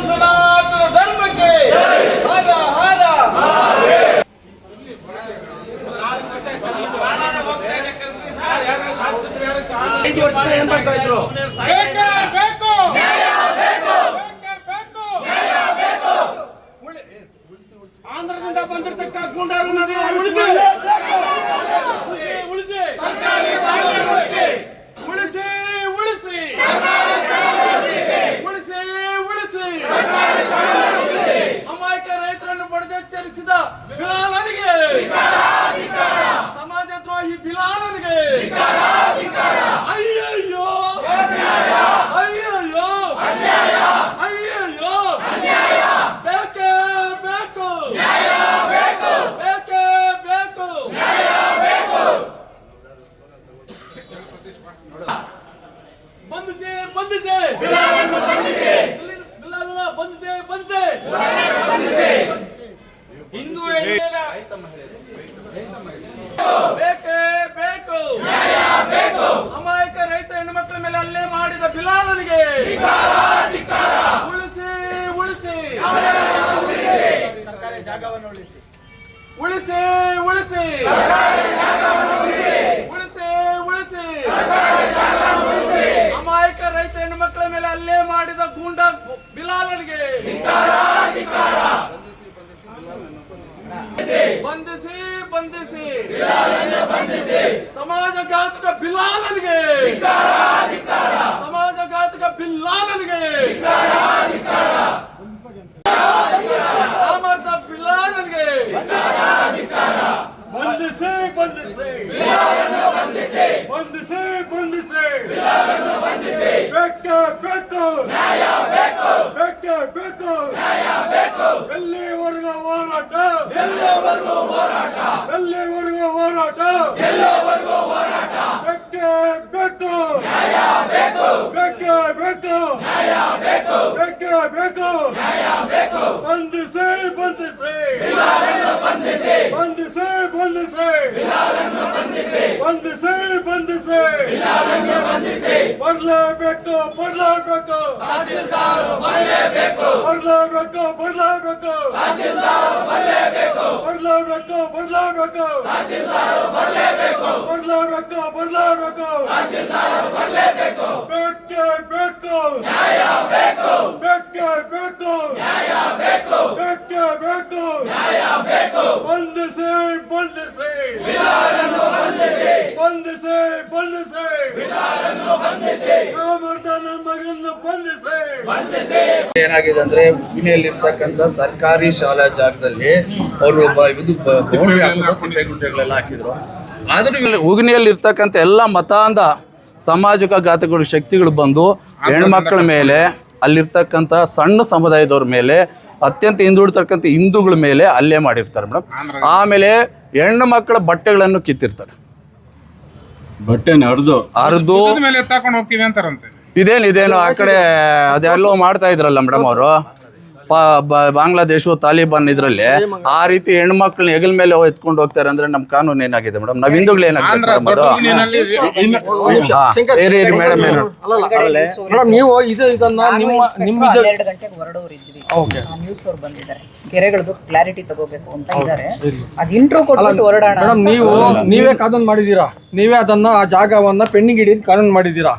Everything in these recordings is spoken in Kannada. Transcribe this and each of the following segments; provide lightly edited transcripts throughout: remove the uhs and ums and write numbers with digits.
ಸನಾತನ ಧರ್ಮಕ್ಕೆ ಹರ ಹರ. ಏನ್ ಮಾಡ್ತಾ ಇದ್ರು? ಆಂಧ್ರದಿಂದ ಬಂದಿರತಕ್ಕ ಗೂಂಡಾರನ್ನ ಉಳಿಸಿ ಉಳಿಸಿ ಉಳಿಸಿ ಉಳಿಸಿ ಉಳಿಸಿ ಉಳಿಸಿ ಅಮಾಯಕ ರೈತರನ್ನು ಬಡಿದೆಚ್ಚರಿಸಿದ ಬಿಲಾಲನಿಗೆ, ಸಮಾಜ ದ್ರೋಹಿ ಬಿಲಾಲನಿಗೆ ಅಯ್ಯಯ್ಯೋ ಅಯ್ಯಯ್ಯೋ ಅಯ್ಯಯ್ಯೋ ಬೇಕೇ ಬೇಕು ಬೇಕೇ ಬೇಕು. ಬಂಧಿಸಿ ಬಂಧಿಸಿ ಬಿಲಾಲನ್ನ ಬಂಧಿಸಿ ಹಿಂದೂ ಬೇಕೇ ಬೇಕು ಅಮಾಯಕ ರೈತ ಹೆಣ್ಣುಮಕ್ಕಳ ಮೇಲೆ ಹಲ್ಲೆ ಮಾಡಿದ ಬಿಲಾಲನಿಗೆ ಉಳಿಸಿ ಉಳಿಸಿ ಉಳಿಸಿ ಉಳಿಸಿ ಉಳಿಸಿ ಉಳಿಸಿ ಅಮಾಯಕ ರೈತ ಹೆಣ್ಣುಮಕ್ಕಳ ಮೇಲೆ ಹಲ್ಲೆ ಮಾಡಿದ ಗೂಂಡಾ ಬಿಲಾಲನಿಗೆ ಬಂಧಿಸಿ ಬಂಧಿಸಿ ಸಮಾಜಘಾತಕ ಬಿಲಾಲನಿಗೆ ಸಮಾಜಘಾತಕ ಬಿಲಾಲನಿಗೆ ಅಮರ್ದ ಬಿಲಾಲನಿಗೆ ಬಂಧಿಸಿ ಬಂಧಿಸಿ ಬಂಧಿಸಿ ಬಂಧಿಸಿ ಬೇಕೇ ಬೇಕು ಬೇಕೇ ಬೇಕು ಎಲ್ಲಿವರೆಗೂ ಹೋರಾಟ ಎಲ್ಲಿವರೆಗೂ ಹೋರಾಟ ಬೇಕೇ ಬೇಕು ಬೇಕೇ ಬೇಕು ಬೇಕೇ ಬೇಕು ಬಂಧಿಸಿ ಬಂಧಿಸಿ ಬಂಧಿಸಿ ಬಂಧಿಸಿ ಬಂಧಿಸಿ ಬದಲಾಗಬೇಕು ಬದಲಾಗಬೇಕು ಬದಲಾಗಬೇಕು ಬದಲಾಗಬೇಕು ಬದಲಾಗಬೇಕು ಬದಲಾಗಬೇಕು ಬದಲಾಗಬೇಕು ಬೇಕೇ ಬೇಕು ಬೇಕೇ ಬೇಕು ಬೇಕೇ ಬೇಕು ಬಂಧಿಸಿ ಬಂಧಿಸಿ ಬಂಧಿಸಿ ಬಂಧಿಸಿ ಮಗನ್ನು ಬಂಧಿಸಿ. ಏನಾಗಿದೆ ಅಂದ್ರೆ ಉಗಿನಿಯಲ್ಲಿರ್ತಕ್ಕಂಥ ಸರ್ಕಾರಿ ಶಾಲಾ ಜಾಗದಲ್ಲಿ ಅವರು ಇದು ಬೌಂಡ್ರಿ ಹಾಕಿದ್ರು, ತಿಪ್ಪೆಗುಂಟೆಗಳೆಲ್ಲ ಹಾಕಿದ್ರು. ಆದ್ರೂ ಉಗಿನಿಯಲ್ಲಿರ್ತಕ್ಕಂಥ ಎಲ್ಲ ಮತಾಂಧ ಸಾಮಾಜಿಕ ಘಾತಗಳು ಶಕ್ತಿಗಳು ಬಂದು ಹೆಣ್ಮಕ್ಳ ಮೇಲೆ, ಅಲ್ಲಿರ್ತಕ್ಕಂಥ ಸಣ್ಣ ಸಮುದಾಯದವ್ರ ಮೇಲೆ, ಅತ್ಯಂತ ಹಿಂದುಳಿತಕ್ಕಂಥ ಹಿಂದೂಗಳ ಮೇಲೆ ಹಲ್ಲೆ ಮಾಡಿರ್ತಾರೆ ಮೇಡಮ್. ಆಮೇಲೆ ಹೆಣ್ಣು ಮಕ್ಕಳ ಬಟ್ಟೆಗಳನ್ನು ಕಿತ್ತಿರ್ತಾರೆ, ಬಟ್ಟೆನ ಹರಿದು ಇದೇನು ಆ ಕಡೆ ಅದೆಲ್ಲೋ ಮಾಡ್ತಾ ಇದ್ರಲ್ಲ ಮೇಡಮ್ ಅವರು, ಬಾಂಗ್ಲಾದೇಶ ತಾಲಿಬಾನ್ ಇದರಲ್ಲಿ ಆ ರೀತಿ ಹೆಣ್ಮಕ್ಳನ್ನ ಹೆಗಲ ಮೇಲೆ ಎತ್ಕೊಂಡು ಹೋಗ್ತಾರೆ ಅಂದ್ರೆ ನಮ್ಮ ಕಾನೂನು ಏನಾಗಿದೆ ಮೇಡಮ್? ನಾವ್ ಹಿಂದೂಗಳು ಏನಾಗಿದೆ ಮೇಡಮ್? ನೀವು ಇದನ್ನ ನಿಮ್ಮ 12 ಗಂಟೆಗೆ ಹೊರಡೋರಿದ್ವಿ, ನ್ಯೂಸ್ ಅವ್ರು ಬಂದಿದ್ದಾರೆ, ಕೆರೆಗಳದ್ದು ಕ್ಲಾರಿಟಿ ತಗೋಬೇಕು ಅಂತ ಇದ್ದಾರೆ, ಅದು ಇಂಟ್ರೋ ಕೊಟ್ಟು ಹೊರಡೋಣ. ಮೇಡಮ್ ನೀವೇ ಕಾನೂನು ಮಾಡಿದೀರಾ, ನೀವೇ ಅದನ್ನ ಆ ಜಾಗವನ್ನ ಪೆಂಡಿಂಗ್ ಹಿಡಿದು ಕಾನೂನು ಮಾಡಿದೀರಾ.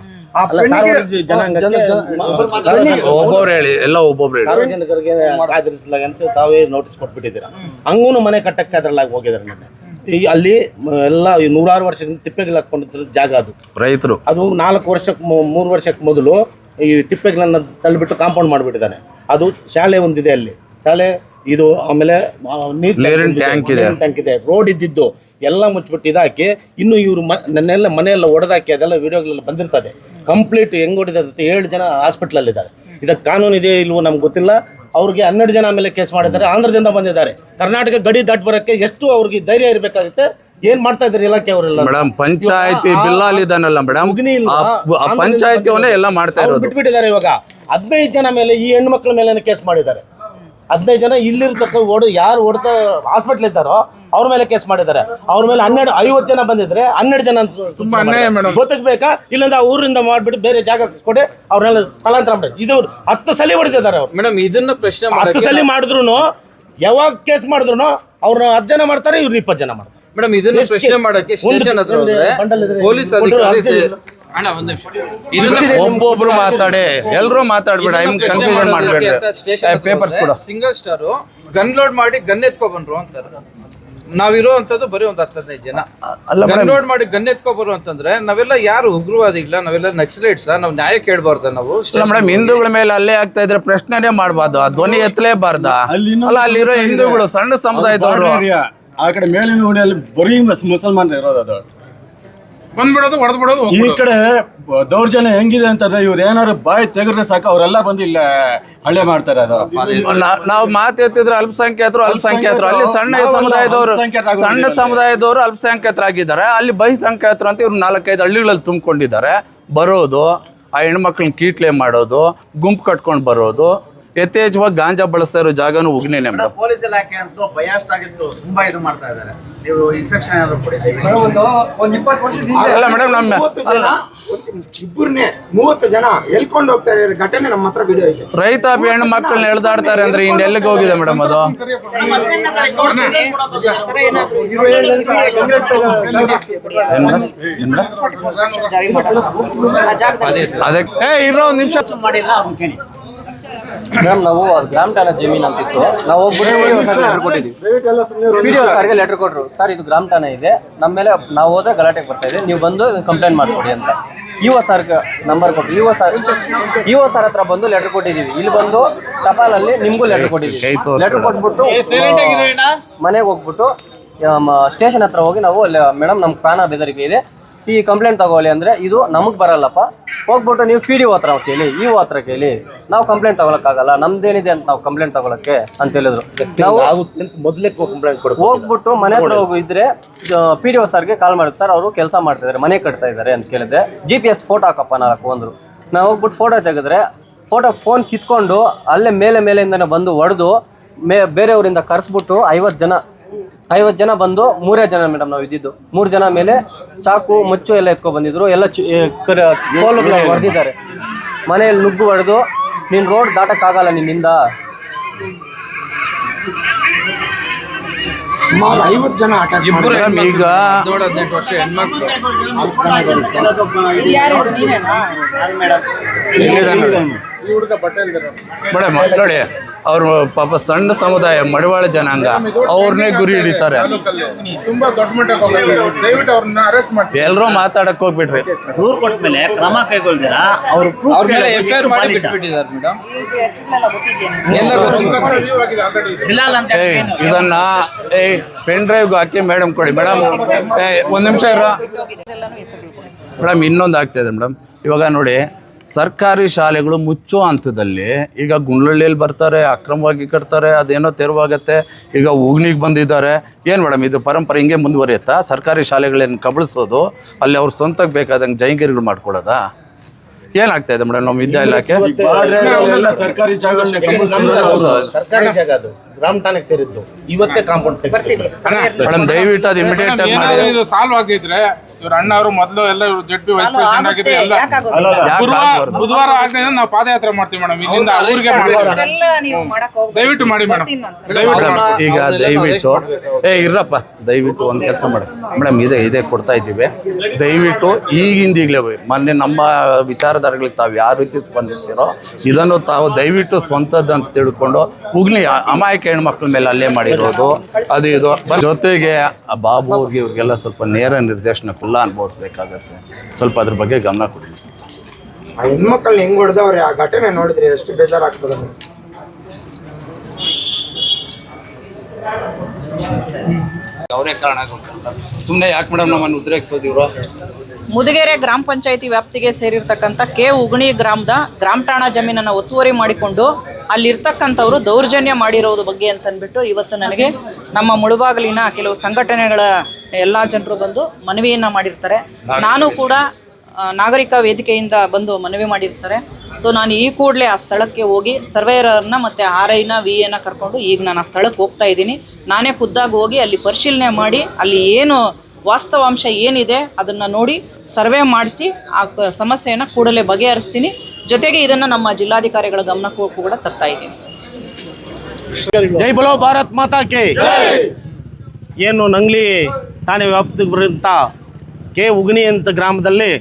ಒಬ್ಬೊಬ್ರು ಹೇಳಿ ಎಲ್ಲ ಒಬ್ಬೊಬ್ರು ಹೇಳಿ ಸಾರ್ವಜನಿಕರಿಗೆ ಕಾದಿರಿಸಲಾಗಂತ ತಾವೇ ನೋಟಿಸ್ ಕೊಟ್ಬಿಟ್ಟಿದ್ದೀರಾ. ಹಂಗೂ ಮನೆ ಕಟ್ಟಕ್ಕೆ ಅದ್ರಲ್ಲಾಗಿ ಹೋಗಿದ್ದಾರೆ ನನ್ನ ಅಲ್ಲಿ ಎಲ್ಲ 100 ವರ್ಷದಿಂದ ತಿಪ್ಪೆಗಳು ಹಾಕೊಂಡಿದ್ದ ಜಾಗ ಅದು ರೈತರು. ಅದು 3 ವರ್ಷಕ್ಕೆ ಮೊದಲು ಈ ತಿಪ್ಪೆಗಳನ್ನ ತಳ್ಳಿಬಿಟ್ಟು ಕಾಂಪೌಂಡ್ ಮಾಡಿಬಿಟ್ಟಿದ್ದಾನೆ. ಅದು ಶಾಲೆ ಒಂದಿದೆ ಅಲ್ಲಿ, ಶಾಲೆ ಇದು, ಆಮೇಲೆ ನೀರಿನ ಟ್ಯಾಂಕ್ ಇದೆ, ರೋಡ್ ಇದ್ದಿದ್ದು ಎಲ್ಲ ಮುಚ್ಚಿಬಿಟ್ಟು ಇದಾಕಿ, ಇನ್ನು ಇವರು ನನ್ನೆಲ್ಲ ಮನೆಯೆಲ್ಲ ಒಡೆದಾಕಿ ಅದೆಲ್ಲ ವಿಡಿಯೋಗಳೆಲ್ಲ ಬಂದಿರ್ತದೆ. ಕಂಪ್ಲೀಟ್ ಹೆಂಗ್ ಹೊಡಿದ 7 ಜನ ಹಾಸ್ಪಿಟ್ಲಲ್ಲಿದ್ದಾರೆ. ಇದಕ್ಕೆ ಕಾನೂನು ಇದೆ ಇಲ್ವೋ ನಮ್ಗೆ ಗೊತ್ತಿಲ್ಲ. ಅವ್ರಿಗೆ 12 ಜನ ಮೇಲೆ ಕೇಸ್ ಮಾಡಿದ್ದಾರೆ, ಆಂಧ್ರದಿಂದ ಬಂದಿದ್ದಾರೆ. ಕರ್ನಾಟಕ ಗಡಿ ದಾಟಿ ಬರೋಕ್ಕೆ ಎಷ್ಟು ಅವ್ರಿಗೆ ಧೈರ್ಯ ಇರಬೇಕಾಗುತ್ತೆ. ಏನ್ ಮಾಡ್ತಾ ಇದ್ದಾರೆ ಇಲಾಖೆ ಅವರೆಲ್ಲ? ಮೇಡಮ್ ಪಂಚಾಯತಿ ಬಿಲ್ಲಾಲ್ ಇದಾನಲ್ಲ ಮೇಡಮ್, ಪಂಚಾಯತಿ ಎಲ್ಲ ಮಾಡ್ತಾ ಇರೋದು ಬಿಟ್ಬಿಟ್ಟಿದ್ದಾರೆ. ಇವಾಗ 15 ಜನ ಮೇಲೆ ಈ ಹೆಣ್ಣು ಮಕ್ಕಳ ಮೇಲೆ ಕೇಸ್ ಮಾಡಿದ್ದಾರೆ. 15 ಜನ ಇಲ್ಲಿರ್ತಕ್ಕ ಯಾರು ಹೊಡ್ತಾ ಹಾಸ್ಪಿಟ್ಲ್ ಇದ್ದಾರೋ ಅವ್ರ ಮೇಲೆ ಕೇಸ್ ಮಾಡಿದ್ದಾರೆ. ಅವ್ರ ಮೇಲೆ 50 ಜನ ಬಂದಿದ್ರೆ 12 ಜನ ಗೊತ್ತಬೇಕಾ? ಇಲ್ಲಂದ್ರೆ ಆ ಊರಿಂದ ಮಾಡ್ಬಿಟ್ಟು ಬೇರೆ ಜಾಗ ಕೊಡಿ ಅವ್ರನ್ನೆಲ್ಲ ಸ್ಥಳಾಂತರ ಮಾಡಿ. ಇದು 10 ಸಲ ಹೊಡೆದಿದ್ದಾರೆ ಅವ್ರು. ಮೇಡಮ್ ಇದನ್ನ ಪ್ರಶ್ನೆ 10 ಸಲ ಮಾಡಿದ್ರು ಯಾವಾಗ ಕೇಸ್ ಮಾಡಿದ್ರು ಅವ್ರನ್ನ 10 ಜನ ಮಾಡ್ತಾರೆ, ಇವ್ರು 20 ಜನ ಮಾಡ್ತಾರೆ. ಮೇಡಮ್ ಇದನ್ನ ಪ್ರಶ್ನೆ ಮಾಡಕ್ಕೆ ಸ್ಟೇಷನ್ ಹತ್ರ ಹೋದ್ರೆ ಪೊಲೀಸ್ ಅಧಿಕಾರಿ ಅಣ್ಣ ಒಂದ್ ನಿಮಿಷ ಒಬ್ಬೊಬ್ರು ಮಾತಾಡಿ, ಎಲ್ರು ಮಾತಾಡ್ಬೇಡ, ಕನ್ಫ್ಯೂಷನ್ ಮಾಡ್ಬೇಡ್ರಿ. ಪೇಪರ್ಸ್ ಕೂಡ ಸಿಂಗಲ್ ಸ್ಟಾರ್ ಗನ್ ಲೋಡ್ ಮಾಡಿ ಗನ್ ಎತ್ಕೊ ಬಂದ್ರು ಅಂತಾರೆ. ನಾವಿರೋ ಅಂತದ್ದು ಬರೀ ಒಂದು 10-15 ಜನ ಗನ್ ಲೋಡ್ ಮಾಡಿ ಗನ್ ಎತ್ಕೊ ಬರು ಅಂತಂದ್ರೆ ನಾವೆಲ್ಲ ಯಾರು ಉಗ್ರವಾದಿಗಳ, ನಾವೆಲ್ಲ ನಕ್ಸಲೈಟ್ಸ್, ನಾವು ನ್ಯಾಯ ಕೇಳಬಾರ್ದ? ನಾವು ಮೇಡಮ್ ಹಿಂದೂಗಳ ಮೇಲೆ ಅಲ್ಲೇ ಆಗ್ತಾ ಇದ್ರೆ ಪ್ರಶ್ನೆನೇ ಮಾಡಬಾರ್ದು, ಆ ಧ್ವನಿ ಎತ್ತಲೇಬಾರ್ದ. ಅಲ್ಲ ಅಲ್ಲಿರೋ ಹಿಂದೂಗಳು ಸಣ್ಣ ಸಮುದಾಯದವರು, ಆ ಕಡೆ ಮೇಲಿನ ಓಣಿಯಲ್ಲಿ ಬರೀ ಮುಸಲ್ಮಾನರು ಇರೋದು. ಅದು ಬಂದ್ಬಿಡೋದು, ಹೊಡೆದ್ಬಿಡೋದು. ಈ ಕಡೆ ದೌರ್ಜನ್ಯ ಹೆಂಗಿದೆ ಅಂತಂದ್ರೆ ಇವ್ರು ಏನಾದ್ರು ಬಾಯಿ ತೆಗೆದ್ರೆ ಸಾಕು ಅವರೆಲ್ಲ ಬಂದು ಇಲ್ಲ ಹಳ್ಳೆ ಮಾಡ್ತಾರೆ. ಅದು ನಾವು ಮಾತು ಎತ್ತಿದ್ರೆ ಅಲ್ಪಸಂಖ್ಯಾತರು ಅಲ್ಲಿ ಸಣ್ಣ ಸಮುದಾಯದವರು ಅಲ್ಪಸಂಖ್ಯಾತರಾಗಿದ್ದಾರೆ. ಅಲ್ಲಿ ಬಹುಸಂಖ್ಯಾತರು ಅಂತ ಇವ್ರು 4-5 ಹಳ್ಳಿಗಳಲ್ಲಿ ತುಂಬಿಕೊಂಡಿದ್ದಾರೆ. ಬರೋದು, ಆ ಹೆಣ್ಮಕ್ಳನ್ನ ಕೀಟ್ಲೆ ಮಾಡೋದು, ಗುಂಪು ಕಟ್ಕೊಂಡು ಬರೋದು, ಯಥೇಚ್ಛವಾಗಿ ಗಾಂಜಾ ಬಳಸ್ತಾ ಇರೋ ಜಾಗನೂ ಉಗ್ನೇನೆ ಮೇಡಮ್. ಪೊಲೀಸ್ ಇಲಾಖೆ ಅಂತೂ ಬಯಾಸ್ಟ್ ಆಗಿತ್ತು, ತುಂಬಾ ಇದು ಮಾಡ್ತಾ ಇದ್ದಾರೆ. ನೀವು ಇನ್ಸ್ಟ್ರಕ್ಷನ್ ಏನಾದ್ರು ಕೊಡಿ. ಒಂದು 20 ವರ್ಷದಿಂದ ಅಲ್ಲ ಮೇಡಮ್, ನಮ್ಮ 30 ಜನ ಎಲ್ಕೊಂಡು ಹೋಗ್ತಾ ಇರೋ ಘಟನೆ ನಮ್ಮ ಹತ್ರ ವಿಡಿಯೋ ಇದೆ. ರೈತಾಪಿ ಹೆಣ್ಣು ಮಕ್ಕಳನ್ನ ಎಳ್ದಾಡ್ತಾರೆ ಅಂದ್ರೆ ಇನ್ನೆಲ್ಲಿಗೆ ಹೋಗಿದೆ ಮೇಡಮ್ ಅದು? ಅದಕ್ಕೆ ಇರೋ ಒಂದು ನಿಮಿಷ ಮಾಡಿಲ್ಲ ಅವ್ನು ಕೇಳಿ. ಮೇಡಮ್ ನಾವು ಗ್ರಾಮ ಠಾಣಾ ಜಮೀನು ಅಂತಿತ್ತು, ನಾವು ಹೋಗ್ಬಿಟ್ಟು ಲೆಟರ್ ಕೊಟ್ಟಿದ್ವಿ. ವಿಡಿಯೋ ಸರ್ಗೆ ಲೆಟರ್ ಕೊಟ್ಟರು, ಸರ್ ಇದು ಗ್ರಾಮ ಠಾಣಾ ಇದೆ, ನಮ್ಮ ಮೇಲೆ ನಾವು ಹೋದ್ರೆ ಗಲಾಟೆಗೆ ಬರ್ತಾ ಇದೆ, ನೀವು ಬಂದು ಕಂಪ್ಲೇಂಟ್ ಮಾಡಿಕೊಡಿ ಅಂತ. ಇಒ ಸರ್ಗೆ ನಂಬರ್ ಕೊಟ್ಟು ಇಒ ಸರ್ ಹತ್ರ ಬಂದು ಲೆಟರ್ ಕೊಟ್ಟಿದ್ದೀವಿ. ಇಲ್ಲಿ ಬಂದು ಟಪಾಲಲ್ಲಿ ನಿಮಗೂ ಲೆಟರ್ ಕೊಟ್ಟಿದ್ದೀವಿ. ಲೆಟರ್ ಕೊಟ್ಬಿಟ್ಟು ಮನೆಗೆ ಹೋಗ್ಬಿಟ್ಟು ಸ್ಟೇಷನ್ ಹತ್ರ ಹೋಗಿ ನಾವು ಮೇಡಮ್ ನಮ್ಮ ಪ್ರಾಣ ಬೆದರಿಕೆ ಇದೆ, ಈ ಕಂಪ್ಲೇಂಟ್ ತಗೋಲಿ ಅಂದರೆ ಇದು ನಮಗೆ ಬರಲ್ಲಪ್ಪ, ಹೋಗ್ಬಿಟ್ಟು ನೀವು PDO ಹತ್ರ ಕೇಳಿ, ಇಒ ಹತ್ರ ಕೇಳಿ, ನಾವು ಕಂಪ್ಲೇಂಟ್ ತಗೊಳಕ್ಕಾಗಲ್ಲ, ನಮ್ದೇನಿದೆ ಅಂತ ನಾವು ಕಂಪ್ಲೇಂಟ್ ತಗೊಳಕ್ಕೆ ಅಂತ ಹೇಳಿದ್ರು. ನಾವು ಮೊದಲೇ ಕಂಪ್ಲೇಂಟ್ ಕೊಡ್ಬೇಕು. ಹೋಗ್ಬಿಟ್ಟು ಮನೆ ಹತ್ರ ಹೋಗಿದ್ರೆ PDO ಸರ್ಗೆ ಕಾಲ್ ಮಾಡಿದ್ರು, ಸರ್ ಅವರು ಕೆಲಸ ಮಾಡ್ತಿದ್ದಾರೆ, ಮನೆ ಕಟ್ತಾ ಇದ್ದಾರೆ ಅಂತ ಕೇಳಿದೆ. GPS ಫೋಟೋ ಹಾಕಪ್ಪ 4 ಅಂದರು. ನಾವು ಹೋಗ್ಬಿಟ್ಟು ಫೋಟೋ ತೆಗೆದ್ರೆ ಫೋನ್ ಕಿತ್ಕೊಂಡು ಅಲ್ಲೇ ಮೇಲೆಯಿಂದನೇ ಬಂದು ಹೊಡೆದು ಬೇರೆಯವರಿಂದ ಕರೆಸ್ಬಿಟ್ಟು 50 ಜನ ಬಂದು 3 ಜನ ಮೇಡಮ್ ನಾವು ಇದ್ದಿದ್ದು 3 ಜನ ಮೇಲೆ ಚಾಕು ಮುಚ್ಚು ಎಲ್ಲ ಎತ್ಕೊ ಬಂದಿದ್ರು. ಎಲ್ಲ ಕೋಲುಗಳು ಹೊಡೆದಿದ್ದಾರೆ. ಮನೆಯಲ್ಲಿ ನುಗ್ಗು ಹೊಡೆದು ನೀನು ರೋಡ್ ದಾಟಕ್ಕಾಗಲ್ಲ ನಿನ್ನಿಂದ. 50 ಜನ ಈಗ 18 ವರ್ಷ ಹೆಣ್ಮಕ್ಳು ಮೇಡಮ್ ನೋಡಿ, ಅವ್ರು ಪಾಪ ಸಣ್ಣ ಸಮುದಾಯ, ಮಡಿವಾಳ ಜನಾಂಗ, ಅವ್ರನ್ನೇ ಗುರಿ ಹಿಡಿತಾರೆ. ತುಂಬಾ ದೊಡ್ಡ ಮಟ್ಟಕ್ಕೆ ಹೋಗ್ಬೇಕು. ದಯವಿಟ್ಟು ಅವ್ರನ್ನ ಅರೆಸ್ಟ್ ಮಾಡಿ. ಎಲ್ಲರೂ ಮಾತಾಡಕ್ ಹೋಗ್ಬಿಟ್ರಿ. ದೂರು ಕೊಟ್ಟ ಮೇಲೆ ಕ್ರಮ ಕೈಗೊಳ್ದಿರಾ ಅವರು ಅವ್ರ ಮೇಲೆ FIR ಮಾಡಿ ಬಿಟ್ಬಿಟ್ಟಿದ್ದಾರೆ ಮೇಡಮ್. ಎಲ್ಲ ಬಿಲಾಲ್ ಅಂತ ಇದನ್ನ ಪೆನ್ ಡ್ರೈವ್ಗೆ ಹಾಕಿ ಮೇಡಮ್ ಕೊಡಿ. ಮೇಡಮ್ ಒಂದ್ ನಿಮಿಷ ಇರೋ ಮೇಡಮ್, ಇನ್ನೊಂದು ಆಗ್ತಾ ಇದೆ ಮೇಡಮ್. ಇವಾಗ ನೋಡಿ, ಸರ್ಕಾರಿ ಶಾಲೆಗಳು ಮುಚ್ಚೋ ಹಂತದಲ್ಲಿ ಈಗ ಗುಂಡ್ಲಳ್ಳಿಯಲ್ಲಿ ಬರ್ತಾರೆ, ಅಕ್ರಮವಾಗಿ ಕಟ್ತಾರೆ, ಅದೇನೋ ತೆರವಾಗತ್ತೆ. ಈಗ ಉಗ್ನಿಗೆ ಬಂದಿದ್ದಾರೆ. ಏನು ಮೇಡಮ್ ಇದು ಪರಂಪರೆ ಹಿಂಗೆ ಮುಂದುವರಿಯುತ್ತಾ? ಸರ್ಕಾರಿ ಶಾಲೆಗಳೇನು ಕಬಳಿಸೋದು, ಅಲ್ಲಿ ಅವ್ರ ಸ್ವಂತಕ್ಕೆ ಬೇಕಾದಂಗೆ ಜೈಂಗಿರಿಗಳು ಮಾಡ್ಕೊಳ್ಳೋದಾ? ಏನಾಗ್ತಾ ಇದೆ ಮೇಡಮ್ ನಮ್ಮ ವಿದ್ಯಾ ಇಲಾಖೆ? ಸರ್ಕಾರಿ ಜಾಗ ಸರ್ಕಾರಿ ಜಾಗ ಅದು ಗ್ರಾಮ ಠಾಣೆಗೆ ಸೇರಿದ್ದು. ಇವತ್ತೇ ಕಾಂಪೌಂಡ್ ಮೇಡಮ್ ದಯವಿಟ್ಟು ಅದು ಇಮಿಡಿಯೇಟ್ ಆಗಿ ಮಾಡಿ. ಇದು ಸಾಲ್ವ್ ಆಗಿದ್ರೆ ಇವ್ರ ಅಣ್ಣ ಅವರು ಮೊದಲು ಎಲ್ಲ ZP ವೈಸ್ ಪ್ರೆಸಿಡೆಂಟ್ ಆಗಿದ್ರೆ ಎಲ್ಲ ಬುಧವಾರ ಆಗದೆ ನಾವು ಪಾದಯಾತ್ರೆ ಮಾಡ್ತೀವಿ ಮೇಡಮ್. ಇಲ್ಲಿಂದ ಊರಿಗೆ ದಯವಿಟ್ಟು ಮಾಡಿ ಮೇಡಮ್. ಈಗ ದಯವಿಟ್ಟು ಇರಪ್ಪ, ದಯವಿಟ್ಟು ಒಂದು ಕೆಲಸ ಮಾಡಿ ಮೇಡಮ್, ಇದೇ ಕೊಡ್ತಾ ಇದ್ದೀವಿ. ದಯವಿಟ್ಟು ಈಗಿಂದೀಗಲೇ ಮೊನ್ನೆ ನಮ್ಮ ವಿಚಾರಧಾರೆಗಳಿಗೆ ತಾವು ಯಾವ ರೀತಿ ಸ್ಪಂದಿಸ್ತೀರೋ ಇದನ್ನು ತಾವು ದಯವಿಟ್ಟು ಸ್ವಂತದ್ದು ಅಂತ ತಿಳ್ಕೊಂಡು ಉಗ್ನಿ ಅಮಾಯಕ ಹೆಣ್ಮಕ್ಳ ಮೇಲೆ ಅಲ್ಲೇ ಮಾಡಿರೋದು ಅದು ಇದು. ಜೊತೆಗೆ ಬಾಬು ಅವ್ರಿಗೆ ಇವ್ರಿಗೆಲ್ಲ ಸ್ವಲ್ಪ ನೇರ ನಿರ್ದೇಶನ ಕುಲ್ಲ ಅನುಭವಿಸ್ಬೇಕಾಗತ್ತೆ. ಸ್ವಲ್ಪ ಅದ್ರ ಬಗ್ಗೆ ಗಮನ ಕೊಡಿ. ಆ ಹೆಣ್ಮಕ್ಳನ್ನ ಹೆಂಗ್ ಹೊಡೆದವ್ರೆ, ಆ ಘಟನೆ ನೋಡಿದ್ರೆ ಎಷ್ಟು ಬೇಜಾರಾಗ್ತದೆ. ಅವರೇ ಕಾರಣ ಸುಮ್ಮನೆ ಯಾಕೆ ಮೇಡಮ್ ನಮ್ಮನ್ನು ಉದ್ರೇಕಿಸೋದು ಇವರು? ಮುದಿಗೆರೆ ಗ್ರಾಮ ಪಂಚಾಯಿತಿ ವ್ಯಾಪ್ತಿಗೆ ಸೇರಿರ್ತಕ್ಕಂಥ ಉಗಣಿ ಗ್ರಾಮದ ಗ್ರಾಮ ಠಾಣಾ ಜಮೀನನ್ನು ಒತ್ತುವರಿ ಮಾಡಿಕೊಂಡು ಅಲ್ಲಿರ್ತಕ್ಕಂಥವ್ರು ದೌರ್ಜನ್ಯ ಮಾಡಿರೋದ್ರ ಬಗ್ಗೆ ಅಂತಂದ್ಬಿಟ್ಟು ಇವತ್ತು ನನಗೆ ನಮ್ಮ ಮುಳುಬಾಗಿಲಿನ ಕೆಲವು ಸಂಘಟನೆಗಳ ಎಲ್ಲ ಜನರು ಬಂದು ಮನವಿಯನ್ನು ಮಾಡಿರ್ತಾರೆ. ನಾನು ಕೂಡ ನಾಗರಿಕ ವೇದಿಕೆಯಿಂದ ಬಂದು ಮನವಿ ಮಾಡಿರ್ತಾರೆ. ಸೊ ನಾನು ಈ ಕೂಡಲೇ ಆ ಸ್ಥಳಕ್ಕೆ ಹೋಗಿ ಸರ್ವೇಯರ್ನ ಮತ್ತು RIನ VAನ ಕರ್ಕೊಂಡು ಈಗ ನಾನು ಆ ಸ್ಥಳಕ್ಕೆ ಹೋಗ್ತಾ ಇದ್ದೀನಿ. ನಾನೇ ಖುದ್ದಾಗಿ ಹೋಗಿ ಅಲ್ಲಿ ಪರಿಶೀಲನೆ ಮಾಡಿ ಅಲ್ಲಿ ಏನು ವಾಸ್ತವಾಂಶ ಏನಿದೆ ಅದನ್ನು ನೋಡಿ ಸರ್ವೆ ಮಾಡಿಸಿ ಆ ಸಮಸ್ಯೆಯನ್ನು ಕೂಡಲೇ ಬಗೆಹರಿಸ್ತೀನಿ. ಜೊತೆಗೆ ಇದನ್ನು ನಮ್ಮ ಜಿಲ್ಲಾಧಿಕಾರಿಗಳ ಗಮನಕ್ಕೂ ಕೂಡ ತರ್ತಾ ಇದ್ದೀನಿ. ಜೈ ಬೋಲೋ ಭಾರತ್ ಮಾತಾ ಕೆ. ಏನು ನಂಗ್ಲಿ ಠಾಣೆ ವ್ಯಾಪ್ತಿಗೆ ಬರುವಂಥ ಕೆ ಉಗಣಿ ಅಂತ ಗ್ರಾಮದಲ್ಲಿ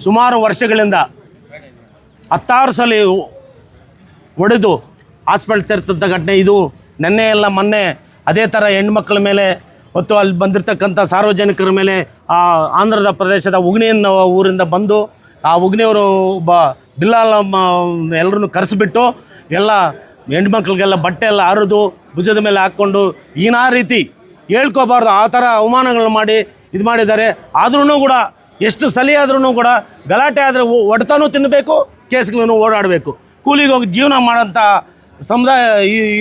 ಸುಮಾರು ವರ್ಷಗಳಿಂದ 16 ಸಲ ಹೊಡೆದು ಹಾಸ್ಪಿಟಲ್ ಸೇರ್ತಂಥ ಘಟನೆ ಇದು. ನೆನ್ನೆ ಎಲ್ಲ ಮೊನ್ನೆ ಅದೇ ಥರ ಹೆಣ್ಮಕ್ಳ ಮೇಲೆ ಮತ್ತು ಅಲ್ಲಿ ಬಂದಿರತಕ್ಕಂಥ ಸಾರ್ವಜನಿಕರ ಮೇಲೆ ಆ ಆಂಧ್ರದ ಪ್ರದೇಶದ ಉಗಣಿಯನ್ನ ಊರಿಂದ ಬಂದು ಆ ಉಗಣಿಯವರು ಒಬ್ಬ ಬಿಲ್ಲಾಲ ಎಲ್ಲರನ್ನು ಕರೆಸಿಬಿಟ್ಟು ಎಲ್ಲ ಹೆಣ್ಮಕ್ಳಿಗೆಲ್ಲ ಬಟ್ಟೆ ಎಲ್ಲ ಹರಿದು ಭುಜದ ಮೇಲೆ ಹಾಕ್ಕೊಂಡು ಆ ರೀತಿ ಹೇಳ್ಕೋಬಾರ್ದು ಆ ಥರ ಅವಮಾನಗಳು ಮಾಡಿ ಇದು ಮಾಡಿದ್ದಾರೆ. ಆದ್ರೂ ಕೂಡ ಎಷ್ಟು ಸಲ ಆದ್ರೂ ಕೂಡ ಗಲಾಟೆ ಆದರೆ ಒಡೆತನೂ ತಿನ್ನಬೇಕು, ಕೇಸ್ಗಳನ್ನು ಓಡಾಡಬೇಕು. ಕೂಲಿಗೆ ಹೋಗಿ ಜೀವನ ಮಾಡೋಂಥ ಸಮುದಾಯ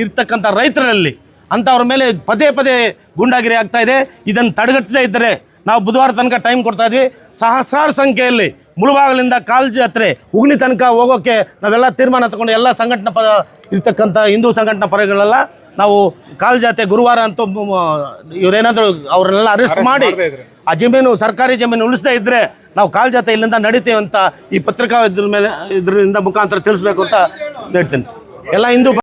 ಇರ್ತಕ್ಕಂಥ ರೈತರಲ್ಲಿ ಅಂಥವ್ರ ಮೇಲೆ ಪದೇ ಪದೇ ಗುಂಡಾಗಿರಿ ಆಗ್ತಾಯಿದೆ. ಇದನ್ನು ತಡೆಗಟ್ಟದೇ ಇದ್ದರೆ ನಾವು ಬುಧವಾರ ತನಕ ಟೈಮ್ ಕೊಡ್ತಾಯಿದ್ವಿ. ಸಹಸ್ರಾರು ಸಂಖ್ಯೆಯಲ್ಲಿ ಮುಳುಬಾಗಿಲಿಂದ ಕಾಲ್ಜಿ ಹತ್ರ ಉಗಣಿ ತನಕ ಹೋಗೋಕ್ಕೆ ನಾವೆಲ್ಲ ತೀರ್ಮಾನ ತಗೊಂಡು ಎಲ್ಲ ಸಂಘಟನಾ ಇರ್ತಕ್ಕಂಥ ಹಿಂದೂ ಸಂಘಟನಾ ಪರಗಳೆಲ್ಲ ನಾವು ಕಾಲ್ಜಾತೆ ಗುರುವಾರ ಅಂತೂ ಇವರೇನಾದರೂ ಅವ್ರನ್ನೆಲ್ಲ ಅರೆಸ್ಟ್ ಮಾಡಿ ಆ ಜಮೀನು ಸರ್ಕಾರಿ ಜಮೀನು ಉಳಿಸದೇ ಇದ್ದರೆ ನಾವು ಕಾಲ್ಜಾತೆ ಇಲ್ಲಿಂದ ನಡೀತೀವಿ ಅಂತ ಈ ಪತ್ರಿಕಾ ಇದರಿಂದ ಮುಖಾಂತರ ತಿಳಿಸ್ಬೇಕು ಅಂತ ಹೇಳ್ತೀನಿ. ಎಲ್ಲ ಹಿಂದೂ